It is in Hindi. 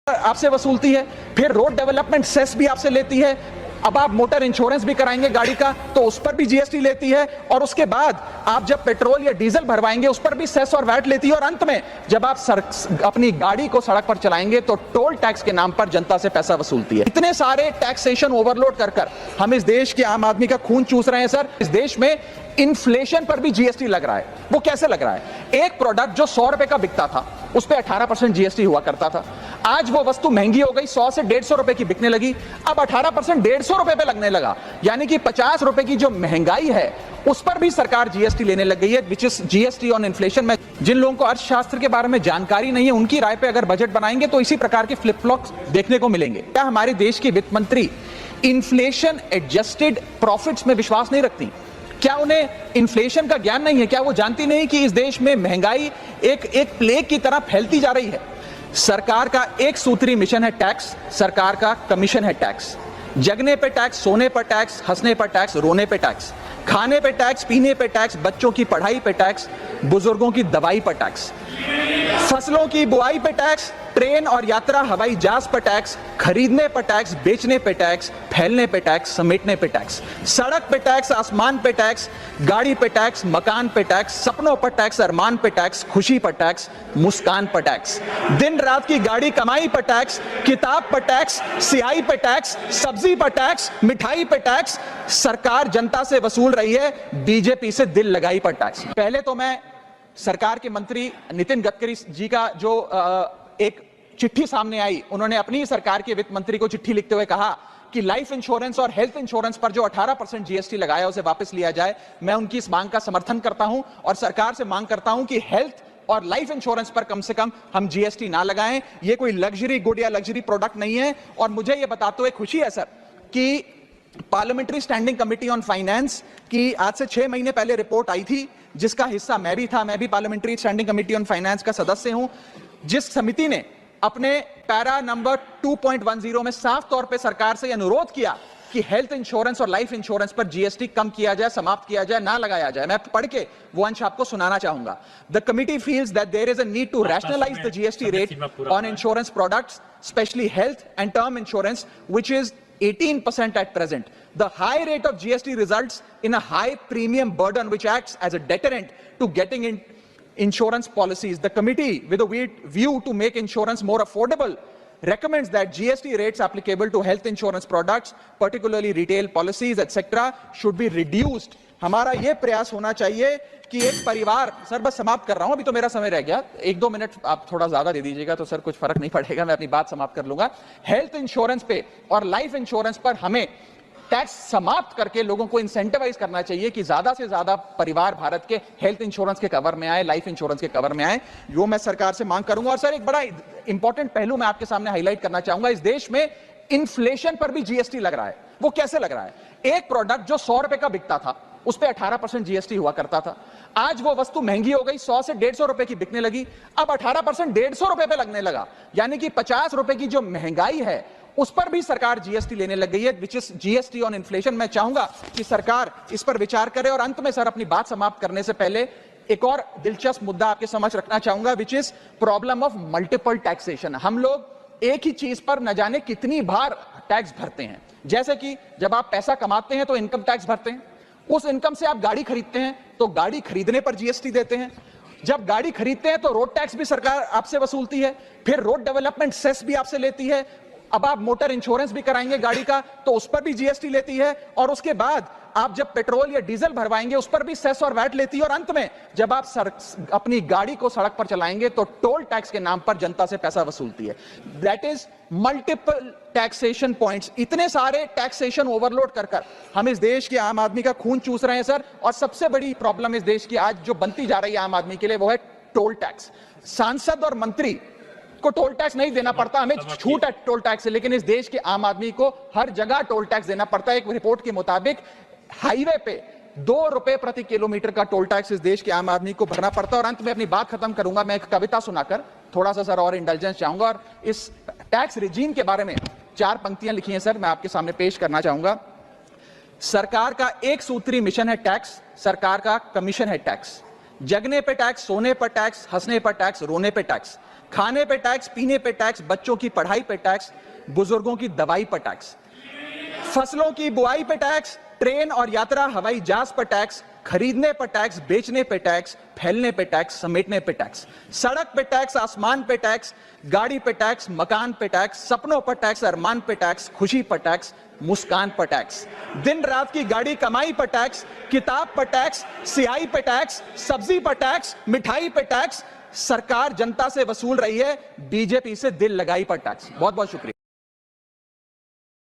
आपसे वसूलती है, फिर रोड डेवलपमेंट सेस भी आपसे लेती है। अब आप मोटर इंश्योरेंस भी कराएंगे गाड़ी का तो उस पर भी जीएसटी लेती है, और उसके बाद आप जब पेट्रोल या डीजल भरवाएंगे उस पर भी सेस और वैट लेती है, और अंत में जब आप अपनी गाड़ी को सड़क पर चलाएंगे तो टोल टैक्स के नाम पर जनता से पैसा वसूलती है। इतने सारे टैक्सेशन ओवरलोड कर हम इस देश के आम आदमी का खून चूस रहे हैं सर। इस देश में इन्फ्लेशन पर भी जीएसटी लग रहा है। वो कैसे लग रहा है? एक प्रोडक्ट जो 100 रुपए का बिकता था उस पर 18% जीएसटी हुआ करता था। आज वो वस्तु महंगी हो गई, 100 से 150 रुपए की बिकने लगी, अब 18% 150 रुपए पे लगने लगा। यानी कि 50 रुपए की जो महंगाई है उस पर भी सरकार जीएसटी लेने लग गई है, which is GST on inflation. में जिन लोगों को अर्थशास्त्र के बारे में जानकारी नहीं है उनकी राय पे अगर बजट बनाएंगे तो इसी प्रकार के फ्लिप फ्लॉप्स देखने को मिलेंगे। क्या हमारे देश की वित्त मंत्री इन्फ्लेशन एडजस्टेड प्रॉफिट्स में विश्वास नहीं रखती? क्या उन्हें इन्फ्लेशन का ज्ञान नहीं है? क्या वो जानती नहीं कि इस देश में महंगाई एक प्लेग की तरह फैलती जा रही है? सरकार का एक सूत्री मिशन है टैक्स, सरकार का कमीशन है टैक्स। जगने पे टैक्स, सोने पर टैक्स, हंसने पर टैक्स, रोने पे टैक्स, खाने पे टैक्स, पीने पे टैक्स, बच्चों की पढ़ाई पे टैक्स, बुजुर्गों की दवाई पर टैक्स, फसलों की बुआई पे टैक्स, ट्रेन और यात्रा हवाई जहाज पर टैक्स, खरीदने पर टैक्स, बेचने पे टैक्स, फैलने पे टैक्स, समेटने पे टैक्स, सड़क पे टैक्स, आसमान पे टैक्स, गाड़ी पे टैक्स, मकान पे टैक्स, सपनों पर टैक्स, अरमान पे टैक्स, खुशी पर टैक्स, मुस्कान पर टैक्स, दिन रात की गाड़ी कमाई पर टैक्स, किताब पर टैक्स, सियाही पर टैक्स, सब्जी पर टैक्स, मिठाई पर टैक्स। सरकार जनता से वसूल रही है बीजेपी से दिल लगाई पर टैक्स। पहले तो मैं सरकार के मंत्री नितिन गडकरी जी का जो एक चिट्ठी सामने आई, उन्होंने अपनी सरकार के वित्त मंत्री को चिट्ठी लिखते हुए कहा कि लाइफ इंश्योरेंस और हेल्थ इंश्योरेंस पर जो 18% जीएसटी लगाया उसे वापस लिया जाए। मैं उनकी इस मांग का समर्थन करता हूं और सरकार से मांग करता हूं कि हेल्थ और लाइफ इंश्योरेंस पर कम से कम हम जीएसटी ना लगाएं। ये कोई लग्जरी गुड या लग्जरी प्रोडक्ट नहीं है। और मुझे ये बताते हुए खुशी है सर कि parliamentary standing committee on finance की आज से 6 महीने पहले रिपोर्ट आई थी, जिसका हिस्सा मैं भी था। मैं भी parliamentary standing committee on finance का सदस्य हूं, जिस समिति ने अपने पैरा नंबर 2.10 में साफ तौर पे सरकार से अनुरोध किया कि हेल्थ इंश्योरेंस और लाइफ इंश्योरेंस पर जीएसटी कम किया जाए, समाप्त किया जाए, ना लगाया जाए। मैं पढ़ के वो अंश आपको सुनाना चाहूंगा। The committee feels that there is a need to rationalise the GST rate on insurance products, specially health and term insurance, which is 18% at present. The high rate of GST results in a high premium burden which acts as a deterrent to getting in insurance policies. The committee, with a view to make insurance more affordable, recommends that GST rates applicable to health insurance products, particularly retail policies, etc., should be reduced. हमारा यह प्रयास होना चाहिए कि एक परिवार, सर बस समाप्त कर रहा हूं, अभी तो मेरा समय रह गया, 1-2 मिनट आप थोड़ा ज्यादा दे दीजिएगा तो सर कुछ फर्क नहीं पड़ेगा, मैं अपनी बात समाप्त कर लूंगा। हेल्थ इंश्योरेंस पे और लाइफ इंश्योरेंस पर हमें टैक्स समाप्त करके लोगों को इंसेंटिवाइज करना चाहिए कि ज्यादा से ज्यादा परिवार भारत के हेल्थ इंश्योरेंस के कवर में आए, लाइफ इंश्योरेंस के कवर में आए। यो मैं सरकार से मांग करूंगा। और सर एक बड़ा इंपॉर्टेंट पहलू मैं आपके सामने हाईलाइट करना चाहूंगा। इस देश में इन्फ्लेशन पर भी जीएसटी लग रहा है। वो कैसे लग रहा है? एक प्रोडक्ट जो 100 रुपए का बिकता था उस पर 18% जीएसटी हुआ करता था। आज वो वस्तु महंगी हो गई, 100 से 150 रुपए की बिकने लगी, अब 18% 150 रुपए पे लगने लगा। यानी कि 50 रुपए की जो महंगाई है उस पर भी सरकार जीएसटी लेने लग गई है, which is GST on inflation. मैं चाहूंगा कि सरकार इस पर विचार करे। और अंत में सर अपनी बात समाप्त करने से पहले एक और दिलचस्प मुद्दा आपके समझ रखना चाहूंगा, which is problem of multiple taxation. हम लोग एक ही चीज पर न जाने कितनी बार टैक्स भरते हैं। जैसे कि जब आप पैसा कमाते हैं तो इनकम टैक्स भरते हैं, उस इनकम से आप गाड़ी खरीदते हैं तो गाड़ी खरीदने पर जीएसटी देते हैं, जब गाड़ी खरीदते हैं तो रोड टैक्स भी सरकार आपसे वसूलती है, फिर रोड डेवलपमेंट सेस भी आपसे लेती है, अब आप मोटर इंश्योरेंस भी कराएंगे गाड़ी का तो उस पर भी जीएसटी लेती है, और उसके बाद आप जब पेट्रोल या डीजल भरवाएंगे उस पर भी सेस और वैट लेती है, और अंत में जब आप अपनी गाड़ी को सड़क पर चलाएंगे तो टोल टैक्स के नाम पर जनता से पैसा वसूलती है। That is multiple taxation points. इतने सारे टैक्सेशन ओवरलोड कर हम इस देश के आम आदमी का खून चूस रहे हैं सर। और सबसे बड़ी प्रॉब्लम इस देश की आज जो बनती जा रही है आम आदमी के लिए वो है टोल टैक्स। सांसद और मंत्री को टोल टैक्स नहीं देना पड़ता, हमें छूट है टोल टैक्स से, लेकिन इस देश के आम आदमी को हर जगह टोल टैक्स देना पड़ता है। एक रिपोर्ट के मुताबिक हाईवे पे 2 रुपए प्रति किलोमीटर का टोल टैक्स इस देश के आम आदमी को भरना पड़ता है। और अंत में अपनी बात खत्म करूंगा मैं एक कविता सुनाकर, थोड़ा सा सर और इंटेलिजेंस चाहूंगा। और इस टैक्स रिजीम के बारे में 4 पंक्तियां लिखी हैं सर, मैं आपके सामने पेश करना चाहूंगा। सरकार का एक सूत्री मिशन है टैक्स, सरकार का कमीशन है टैक्स। जगने पे टैक्स, सोने पर टैक्स, हंसने पर टैक्स, रोने पे टैक्स, खाने पे टैक्स, पीने पे टैक्स, बच्चों की पढ़ाई पे टैक्स, बुजुर्गों की दवाई पर टैक्स, फसलों की बुआई पे टैक्स, ट्रेन और यात्रा हवाई जहाज पर टैक्स, खरीदने पर टैक्स, बेचने पे टैक्स, फैलने पे टैक्स, समेटने पे टैक्स, सड़क पे टैक्स, आसमान पे टैक्स, गाड़ी पे टैक्स, मकान पे टैक्स, सपनों पर टैक्स, अरमान पे टैक्स, खुशी पर टैक्स, मुस्कान पर टैक्स, दिन रात की गाड़ी कमाई पर टैक्स, किताब पर टैक्स, सियाही पे टैक्स, सब्जी पर टैक्स, मिठाई पे टैक्स। सरकार जनता से वसूल रही है बीजेपी से दिल लगाई पर टैक्स। बहुत बहुत शुक्रिया।